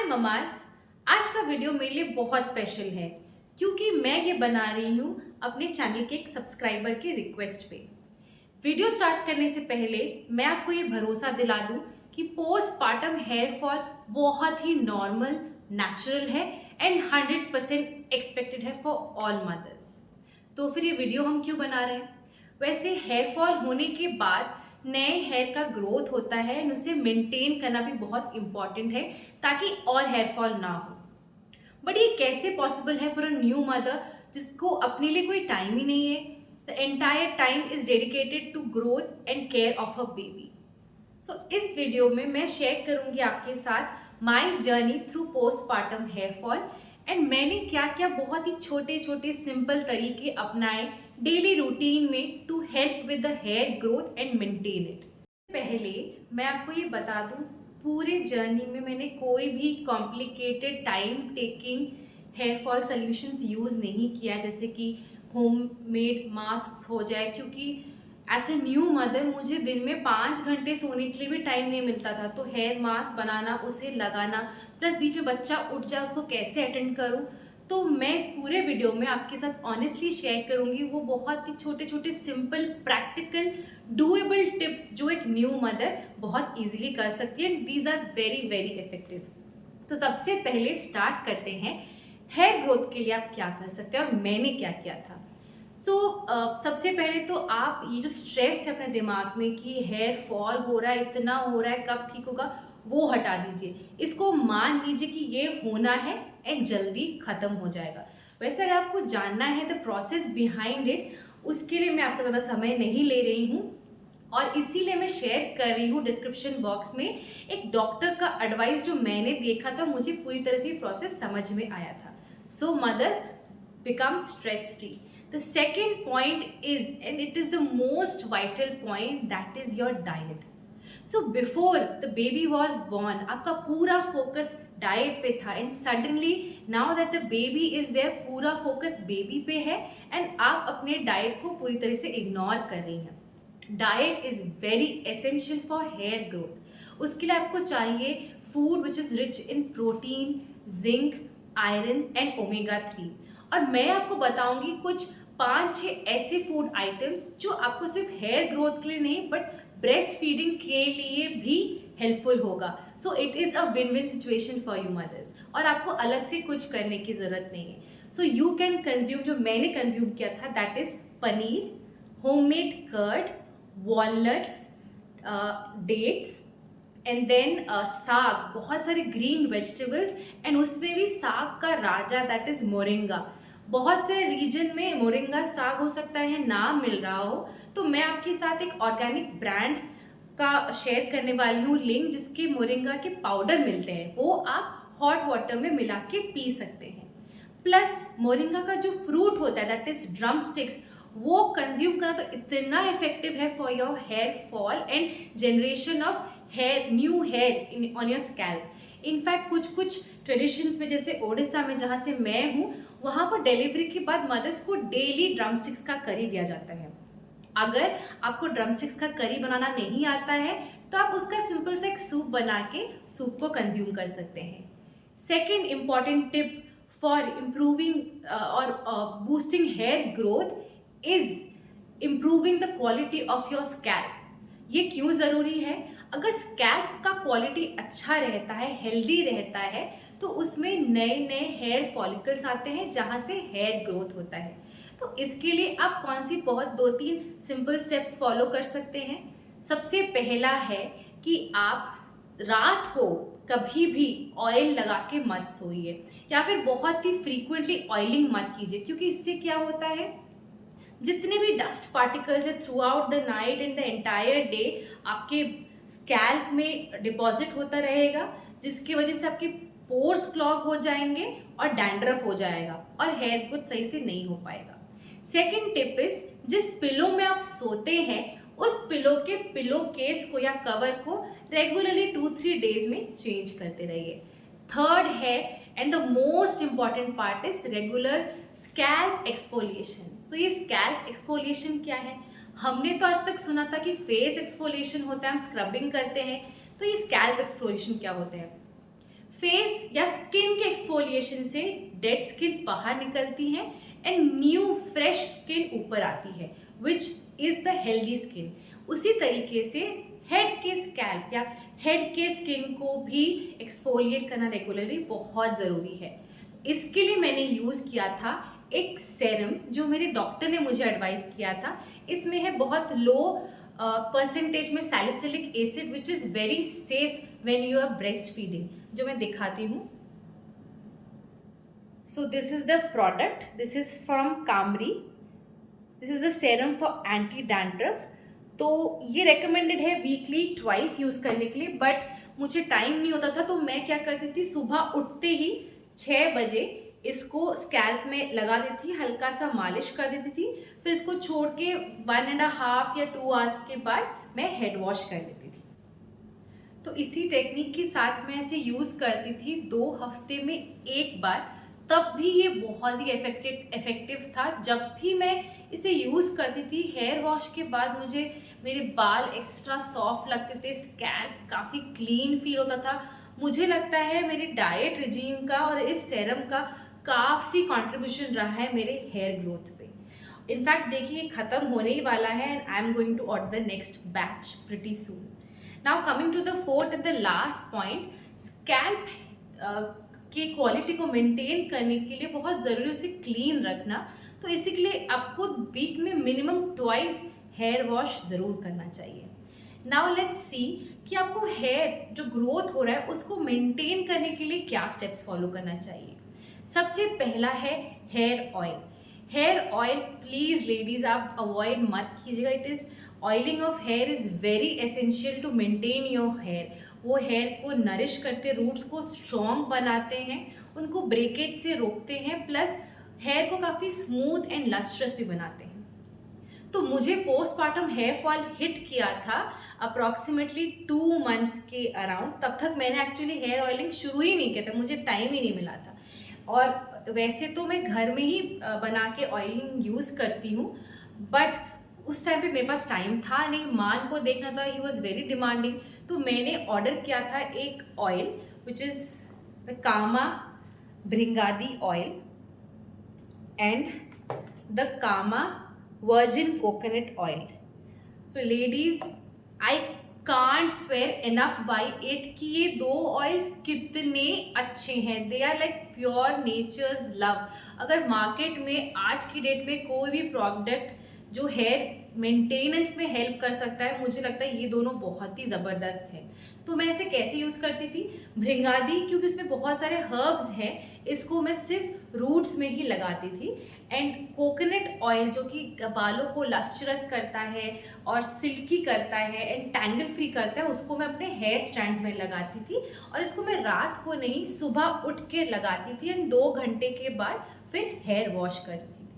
Mama's. आज का video मेरे लिए बहुत स्पेशल है क्योंकि मैं ये बना रही हूँ अपने चैनल के एक सब्सक्राइबर के रिक्वेस्ट पे। वीडियो स्टार्ट करने से पहले मैं आपको ये भरोसा दिला दूँ कि पोस्टपार्टम हेयर फॉल बहुत ही नॉर्मल, नेचुरल है एंड 100% एक्सपेक्टेड है फॉर ऑल मदर्स। तो फिर ये वीडियो हम क्यों बना रहे हैं? वैसे हेयर फॉल होने के बाद नए हेयर का ग्रोथ होता है एंड उसे मेंटेन करना भी बहुत इंपॉर्टेंट है ताकि और हेयर फॉल ना हो। बट ये कैसे पॉसिबल है फॉर अ न्यू मदर जिसको अपने लिए कोई टाइम ही नहीं है? The entire time is dedicated to growth and care of a baby. So इस वीडियो में मैं शेयर करूंगी आपके साथ my journey through postpartum hair fall and मैंने क्या क्या बहुत ही छोटे छोटे सिंपल तरीके अपनाए डेली रूटीन में to help with the hair growth and maintain it. पहले मैं आपको ये बता दूं, पूरे जर्नी में मैंने कोई भी complicated time taking hair fall solutions use नहीं किया, जैसे कि होममेड मास्क हो जाए, क्योंकि एज ए न्यू मदर मुझे दिन में 5 घंटे सोने के लिए भी टाइम नहीं मिलता था। तो हेयर मास्क बनाना, उसे लगाना, प्लस बीच में बच्चा उठ जाए उसको कैसे अटेंड करूं। तो मैं इस पूरे वीडियो में आपके साथ ऑनेस्टली शेयर करूंगी वो बहुत ही छोटे छोटे सिंपल प्रैक्टिकल डूएबल टिप्स जो एक न्यू मदर बहुत इजीली कर सकती है and these are very very effective. तो सबसे पहले स्टार्ट करते हैं हेयर ग्रोथ के लिए आप क्या कर सकते हैं और मैंने क्या किया था। सबसे पहले तो आप ये जो स्ट्रेस है अपने दिमाग में कि हेयर फॉल हो रहा है, इतना हो रहा है, कब ठीक होगा, वो हटा दीजिए। इसको मान लीजिए कि ये होना है एंड जल्दी खत्म हो जाएगा। वैसे अगर आपको जानना है द प्रोसेस बिहाइंड इट, उसके लिए मैं आपका ज़्यादा समय नहीं ले रही हूँ और इसीलिए मैं शेयर कर रही हूँ डिस्क्रिप्शन बॉक्स में एक डॉक्टर का एडवाइस जो मैंने देखा था, मुझे पूरी तरह से प्रोसेस समझ में आया था। So mothers become stress free. The second point is, and it is the most vital point, that is your diet. So before the baby was born, आपका पूरा फोकस डाइट पे था and suddenly now that the baby is there, पूरा focus baby पे है and आप अपने diet को पूरी तरह से इग्नोर कर रही हैं। Diet is very essential for hair growth. उसके लिए आपको चाहिए food which is rich in protein, zinc, iron and omega 3। और मैं आपको बताऊंगी कुछ 5-6 ऐसे फूड आइटम्स जो आपको सिर्फ हेयर ग्रोथ के लिए नहीं बट ब्रेस्ट फीडिंग के लिए भी हेल्पफुल होगा। So it is a win win situation for you mothers और आपको अलग से कुछ करने की ज़रूरत नहीं है। सो यू कैन कंज्यूम, जो मैंने कंज्यूम किया था, that is paneer, homemade curd, walnuts, dates and then saag, बहुत सारे ग्रीन वेजिटेबल्स एंड उसमें भी साग का राजा दैट इज़ मोरिंगा। बहुत से रीजन में मोरिंगा साग हो सकता है ना मिल रहा हो, तो मैं आपके साथ एक ऑर्गेनिक ब्रांड का शेयर करने वाली हूँ लिंक, जिसके मोरिंगा के पाउडर मिलते हैं, वो आप हॉट वाटर में मिला के पी सकते हैं। प्लस मोरिंगा का जो फ्रूट होता है दैट इज ड्रम स्टिक्स, वो कंज्यूम करना तो इतना इफेक्टिव है for your hair fall and generation of hair, new hair on your scalp. In fact कुछ कुछ ट्रेडिशंस में, जैसे ओडिशा में जहाँ से मैं हूँ, वहाँ पर डिलीवरी के बाद मदर्स को डेली ड्रमस्टिक्स का करी दिया जाता है। अगर आपको ड्रमस्टिक्स का करी बनाना नहीं आता है तो आप उसका सिंपल सा एक सूप बना के सूप को कंज्यूम कर सकते हैं। Second important tip for improving और boosting hair growth is improving the quality of your scalp. ये क्यों ज़रूरी है? अगर स्कैल्प का क्वालिटी अच्छा रहता है, हेल्दी रहता है, तो उसमें नए नए हेयर फॉलिकल्स आते हैं जहाँ से हेयर ग्रोथ होता है। तो इसके लिए आप कौन सी बहुत 2-3 सिंपल स्टेप्स फॉलो कर सकते हैं। सबसे पहला है कि आप रात को कभी भी ऑयल लगा के मत सोइए या फिर बहुत ही फ्रीक्वेंटली ऑयलिंग मत कीजिए, क्योंकि इससे क्या होता है, जितने भी डस्ट पार्टिकल्स है through out the night and the entire day आपके स्कैल्प में डिपॉजिट होता रहेगा, जिसकी वजह से आपके पोर्स क्लॉग हो जाएंगे और डैंड्रफ हो जाएगा और हेयर ग्रोथ सही से नहीं हो पाएगा। सेकेंड टिप इज, जिस पिलो में आप सोते हैं उस पिलो के पिलो केस को या कवर को रेगुलरली 2-3 डेज में चेंज करते रहिए। थर्ड है and the most important part is regular scalp exfoliation. So ये स्कैल्प एक्सफोलिएशन क्या है? हमने तो आज तक सुना था कि फेस एक्सफोलिएशन होता है, हम स्क्रबिंग करते हैं, तो ये स्कैल्प एक्सफोलिएशन क्या होता है? फेस या स्किन के एक्सफोलिएशन से डेड स्किन्स बाहर निकलती हैं एंड न्यू फ्रेश स्किन ऊपर आती है, which is the healthy skin. उसी तरीके से हेड के स्कैल्प या हेड के स्किन को भी एक्सफोलिएट करना रेगुलरली बहुत ज़रूरी है। इसके लिए मैंने यूज़ किया था एक सेरम जो मेरे डॉक्टर ने मुझे एडवाइस किया था। इसमें है बहुत लो परसेंटेज में salicylic acid which is very safe when you are breastfeeding, जो मैं दिखाती हूँ। So this is the product, this is from कामरी, this is a serum for anti dandruff. तो ये रेकमेंडेड है वीकली ट्वाइस यूज़ करने के लिए, बट मुझे टाइम नहीं होता था तो मैं क्या करती थी, सुबह उठते ही 6 बजे इसको स्कैल्प में लगा देती थी, हल्का सा मालिश कर देती थी, फिर इसको छोड़ के 1.5 या 2 आवर्स के बाद मैं हेड वॉश कर लेती थी। तो इसी टेक्निक के साथ मैं इसे यूज़ करती थी 2 हफ्ते में एक बार, तब भी ये बहुत ही इफेक्टिव था। जब भी मैं इसे यूज़ करती थी हेयर वॉश के बाद मुझे मेरे बाल एक्स्ट्रा सॉफ्ट लगते थे, स्कैल्प काफ़ी क्लीन फील होता था। मुझे लगता है मेरी डाइट रिजीम का और इस सेरम का काफ़ी कंट्रीब्यूशन रहा है मेरे हेयर ग्रोथ पे। इनफैक्ट देखिए ख़त्म होने ही वाला है and I am going to order the next batch pretty soon. Now coming to the fourth and the last point, scalp की क्वालिटी को मेंटेन करने के लिए बहुत ज़रूरी उसे क्लीन रखना। तो इसी के लिए आपको वीक में मिनिमम ट्वाइस हेयर वॉश ज़रूर करना चाहिए। नाउ लेट्स सी कि आपको हेयर जो ग्रोथ हो रहा है उसको मेंटेन करने के लिए क्या स्टेप्स फॉलो करना चाहिए। सबसे पहला है hair oil. Hair oil please ladies आप अवॉइड मत कीजिएगा। It is oiling of hair is very essential to maintain your hair. वो हेयर को नरिश करते, रूट्स को स्ट्रॉन्ग बनाते हैं, उनको ब्रेकेज से रोकते हैं, प्लस हेयर को काफ़ी स्मूथ एंड लस्ट्रस भी बनाते हैं। तो मुझे पोस्टमार्टम हेयर फॉल हिट किया था अप्रॉक्सीमेटली 2 मंथ्स के अराउंड। तब तक मैंने एक्चुअली हेयर ऑयलिंग शुरू ही नहीं किया था, मुझे टाइम ही नहीं मिला था। और वैसे तो मैं घर में ही बना के ऑयलिंग यूज़ करती हूँ, बट उस टाइम पे मेरे पास टाइम था नहीं, मान को देखना था, ही वॉज वेरी डिमांडिंग। तो मैंने ऑर्डर किया था एक oil which is the Kama Bhringadi oil and the Kama virgin coconut oil. So ladies I can't swear enough by it कि ये 2 ऑयल्स कितने अच्छे हैं। They are like pure nature's love. अगर मार्केट में आज की डेट में कोई भी प्रोडक्ट जो हेयर मेंटेनेंस में हेल्प कर सकता है, मुझे लगता है ये दोनों बहुत ही ज़बरदस्त हैं। तो मैं इसे कैसे यूज़ करती थी, भृंगादी क्योंकि इसमें बहुत सारे हर्ब्स हैं, इसको मैं सिर्फ रूट्स में ही लगाती थी। एंड कोकोनट ऑयल जो कि बालों को लस्ट्रस करता है और सिल्की करता है एंड टैंगल फ्री करता है, उसको मैं अपने हेयर स्ट्रैंड्स में लगाती थी। और इसको मैं रात को नहीं, सुबह उठ के लगाती थी एंड 2 घंटे के बाद फिर हेयर वॉश करती थी।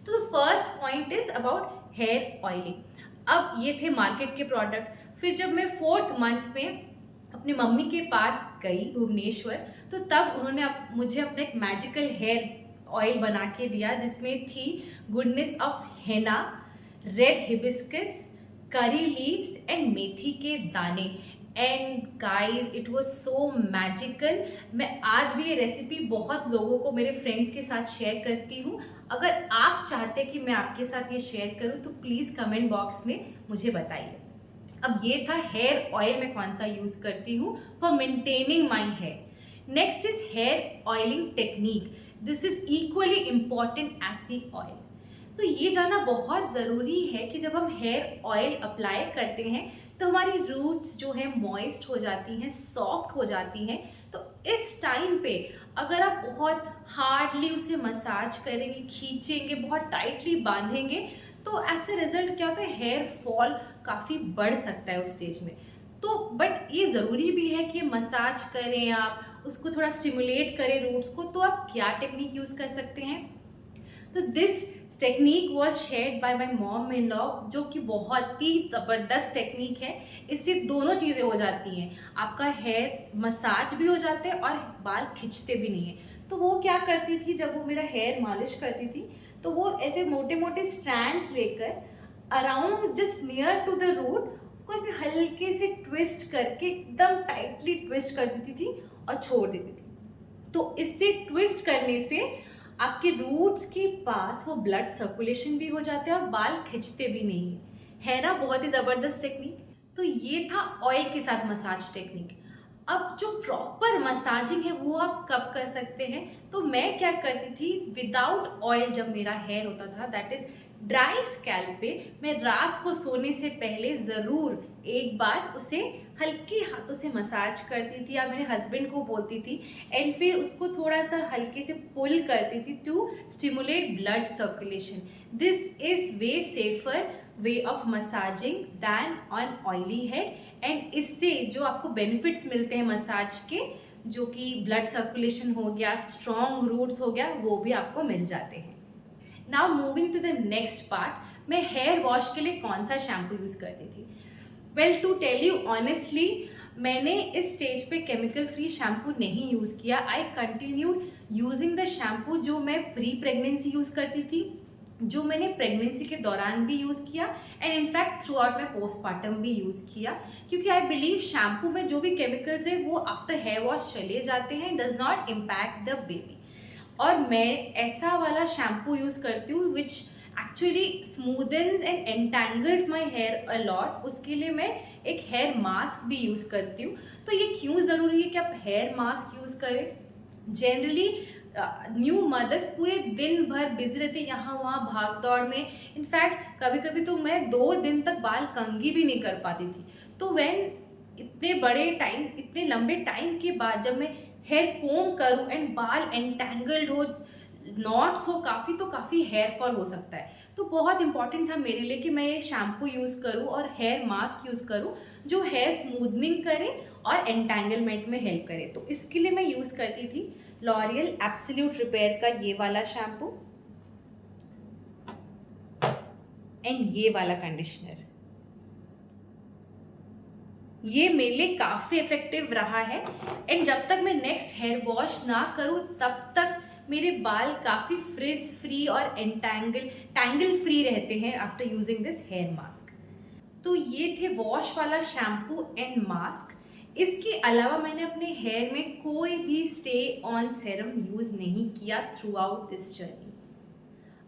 तो first point is about hair oiling. अब ये थे मार्केट के प्रोडक्ट। फिर जब मैं 4th मंथ में अपनी मम्मी के पास गई भुवनेश्वर, तो तब उन्होंने मुझे अपना एक मैजिकल हेयर ऑयल बना के दिया जिसमें थी goodness of henna, red hibiscus, curry leaves and मेथी के दाने। And guys it was so magical. मैं आज भी ये रेसिपी बहुत लोगों को, मेरे फ्रेंड्स के साथ शेयर करती हूँ। अगर आप चाहते कि मैं आपके साथ ये शेयर करूँ तो प्लीज़ कमेंट बॉक्स में मुझे बताइए। अब ये था हेयर ऑयल मैं कौन सा यूज़ करती हूँ for maintaining my hair. Next is hair oiling technique. This is equally important as the oil. So ये जानना बहुत ज़रूरी है कि जब हम हेयर ऑयल अप्लाई करते हैं तो हमारी रूट्स जो है मॉइस्ट हो जाती हैं, सॉफ्ट हो जाती हैं। तो इस टाइम पे अगर आप बहुत हार्डली उसे मसाज करेंगे, खींचेंगे, बहुत टाइटली बांधेंगे, तो ऐसे रिजल्ट क्या होता है, हेयर फॉल काफ़ी बढ़ सकता है उस स्टेज में। तो बट ये ज़रूरी भी है कि मसाज करें, आप उसको थोड़ा स्टिमुलेट करें रूट्स को। तो आप क्या टेक्निक यूज़ कर सकते हैं, तो this technique was shared by my mom in law, जो कि बहुत ही ज़बरदस्त टेक्निक है। इससे दोनों चीज़ें हो जाती हैं, आपका हेयर मसाज भी हो जाता है और बाल खिंचते भी नहीं है। तो वो क्या करती थी, जब वो मेरा हेयर मालिश करती थी तो वो ऐसे मोटे मोटे स्ट्रैंड्स लेकर around just near to the root उसको ऐसे हल्के से ट्विस्ट करके एकदम टाइटली ट्विस्ट कर देती थी और छोड़ देती थी। तो इससे ट्विस्ट करने से आपके रूट्स के पास वो ब्लड सर्कुलेशन भी हो जाते हैं और बाल खिंचते भी नहीं है ना। बहुत ही ज़बरदस्त टेक्निक। तो ये था ऑयल के साथ मसाज टेक्निक। अब जो प्रॉपर मसाजिंग है वो आप कब कर सकते हैं, तो मैं क्या करती थी, विदाउट ऑयल जब मेरा हेयर होता था, दैट इज ड्राई स्कैल्प पे, मैं रात को सोने से पहले ज़रूर एक बार उसे हल्के हाथों से मसाज करती थी या मेरे हस्बैंड को बोलती थी, एंड फिर उसको थोड़ा सा हल्के से पुल करती थी to stimulate blood circulation. This is way safer way of massaging than on oily head, and इससे जो आपको बेनिफिट्स मिलते हैं मसाज के, जो कि ब्लड सर्कुलेशन हो गया, स्ट्रॉन्ग रूट्स हो गया, वो भी आपको मिल जाते हैं। Now moving to the next part, मैं हेयर वॉश के लिए कौन सा शैम्पू यूज़ करती थी। Well, to tell you honestly, मैंने इस स्टेज पे केमिकल फ्री शैम्पू नहीं यूज़ किया। I continued using the shampoo जो मैं प्री प्रेगनेंसी यूज़ करती थी, जो मैंने प्रेगनेंसी के दौरान भी यूज़ किया, एंड इनफैक्ट थ्रू आउट मैं पोस्टमार्टम भी यूज़ किया, क्योंकि आई बिलीव शैम्पू में जो भी केमिकल्स है वो आफ्टर हेयर वॉश चले जाते हैं, does not impact the baby. और मैं ऐसा वाला शैम्पू यूज़ करती हूँ which actually smoothens and entangles my hair a lot. उसके लिए मैं एक हेयर मास्क भी यूज़ करती हूँ। तो ये क्यों ज़रूरी है कि आप हेयर मास्क यूज़ करें? जनरली न्यू मदर्स पूरे दिन भर बिजी रहते, यहाँ वहाँ भाग दौड़ में। इनफैक्ट कभी कभी तो मैं 2 दिन तक बाल कंघी भी नहीं कर पाती थी। तो व्हेन इतने लंबे टाइम के बाद जब मैं हेयर कोम करूँ एंड बाल एंटेंगल्ड हो, नॉट्स हो काफ़ी, तो काफ़ी हेयर फॉल हो सकता है। तो बहुत इंपॉर्टेंट था मेरे लिए कि मैं ये शैम्पू यूज़ करूँ और हेयर मास्क यूज़ करूँ जो हेयर स्मूदनिंग करे और एंटेंगलमेंट में हेल्प करे। तो इसके लिए मैं यूज़ करती थी लॉरियल एब्सोल्यूट रिपेयर का ये वाला शैम्पू एंड ये वाला कंडीशनर। ये मेरे लिए काफ़ी इफेक्टिव रहा है, एंड जब तक मैं नेक्स्ट हेयर वॉश ना करूँ तब तक मेरे बाल काफ़ी फ्रिज फ्री और टैंगल फ्री रहते हैं after using this hair mask. तो ये थे वॉश वाला शैम्पू एंड मास्क। इसके अलावा मैंने अपने हेयर में कोई भी स्टे ऑन सेरम यूज़ नहीं किया थ्रू आउट दिस जर्नी।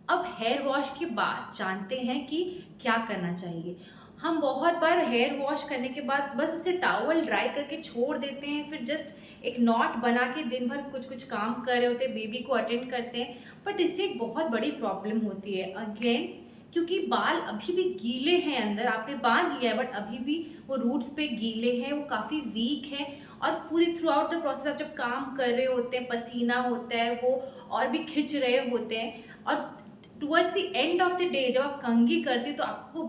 अब हेयर वॉश के बाद जानते हैं कि क्या करना चाहिए। हम बहुत बार हेयर वॉश करने के बाद बस उसे टॉवल ड्राई करके छोड़ देते हैं, फिर जस्ट एक नॉट बना के दिन भर कुछ कुछ काम कर रहे होते हैं, बेबी को अटेंड करते हैं। बट इससे एक बहुत बड़ी प्रॉब्लम होती है अगेन, क्योंकि बाल अभी भी गीले हैं अंदर, आपने बांध लिया है बट अभी भी वो रूट्स पे गीले हैं, वो काफ़ी वीक हैं, और पूरी थ्रू आउट द प्रोसेस आप जब काम कर रहे होते हैं, पसीना होता है, वो और भी खिंच रहे होते हैं, और towards the end of the day जब आप कंघी करते हैं तो आपको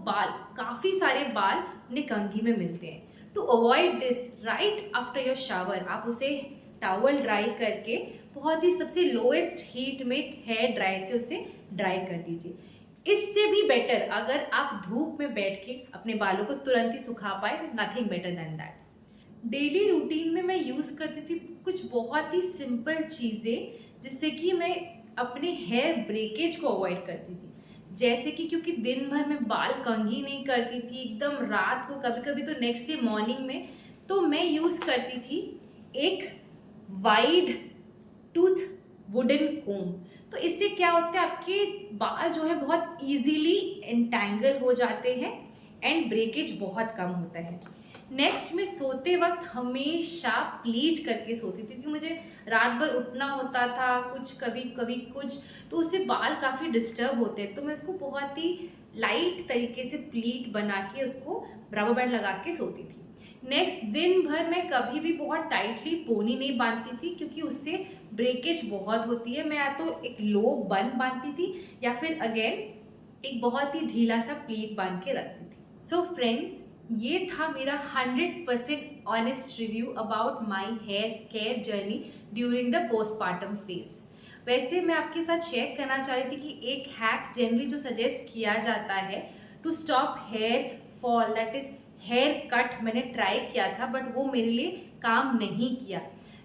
काफ़ी सारे बाल अपने कंघी में मिलते हैं। To avoid this, right after your shower आप उसे टॉवल ड्राई करके बहुत ही सबसे लोएस्ट हीट में हेयर ड्राई से उसे ड्राई कर दीजिए। इससे भी बेटर अगर आप धूप में बैठ के अपने बालों को तुरंत ही सुखा पाए तो nothing better than that. Daily routine में मैं यूज़ करती थी कुछ बहुत ही सिंपल चीज़ें जिससे कि मैं अपने हेयर ब्रेकेज को अवॉइड करती थी। जैसे कि क्योंकि दिन भर मैं बाल कंघी नहीं करती थी, एकदम रात को, कभी कभी तो नेक्स्ट डे मॉर्निंग में, तो मैं यूज़ करती थी एक वाइड टूथ वुडन कोम। तो इससे क्या होता है, आपके बाल जो है बहुत इजीली एंटेंगल हो जाते हैं एंड ब्रेकेज बहुत कम होता है। नेक्स्ट, मैं सोते वक्त हमेशा प्लीट करके सोती थी क्योंकि मुझे रात भर उठना होता था, कुछ कभी कभी कुछ, तो उससे बाल काफ़ी डिस्टर्ब होते हैं। तो मैं उसको बहुत ही लाइट तरीके से प्लीट बना के उसको रबर बैंड लगा के सोती थी। नेक्स्ट, दिन भर मैं कभी भी बहुत टाइटली पोनी नहीं बांधती थी क्योंकि उससे ब्रेकेज बहुत होती है। मैं या तो एक लो बन बांधती थी या फिर अगेन एक बहुत ही ढीला सा प्लीट बांध के रखती थी। सो फ्रेंड्स, ये था मेरा 100% honest review about my hair care journey during the postmortem phase. वैसे मैं आपके साथ शेयर करना चाह रही थी कि एक हैक जनरली जो सजेस्ट किया जाता है to stop hair fall, that is haircut, मैंने ट्राई किया था बट वो मेरे लिए काम नहीं किया।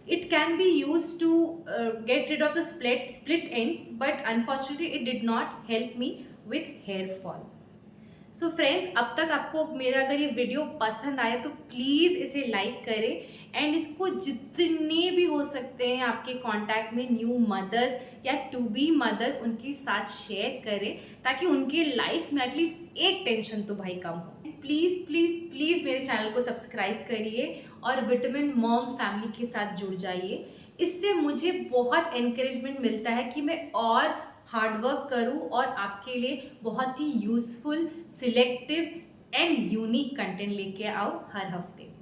It can be use to get rid of the split ends, but unfortunately it did not help me with hair fall. So friends, अब तक आपको मेरा अगर ये वीडियो पसंद आया तो प्लीज़ इसे लाइक करें एंड इसको जितने भी हो सकते हैं आपके कांटेक्ट में न्यू मदर्स या टू बी मदर्स उनके साथ शेयर करें, ताकि उनके लाइफ में एटलीस्ट एक टेंशन तो भाई कम हो। प्लीज़ प्लीज़ प्लीज़ मेरे चैनल को सब्सक्राइब करिए और विटामिन मॉम फैमिली के साथ जुड़ जाइए। इससे मुझे बहुत एनकरेजमेंट मिलता है कि मैं और हार्ड वर्क करूं और आपके लिए बहुत ही useful, selective and unique content लेके आओ हर हफ्ते।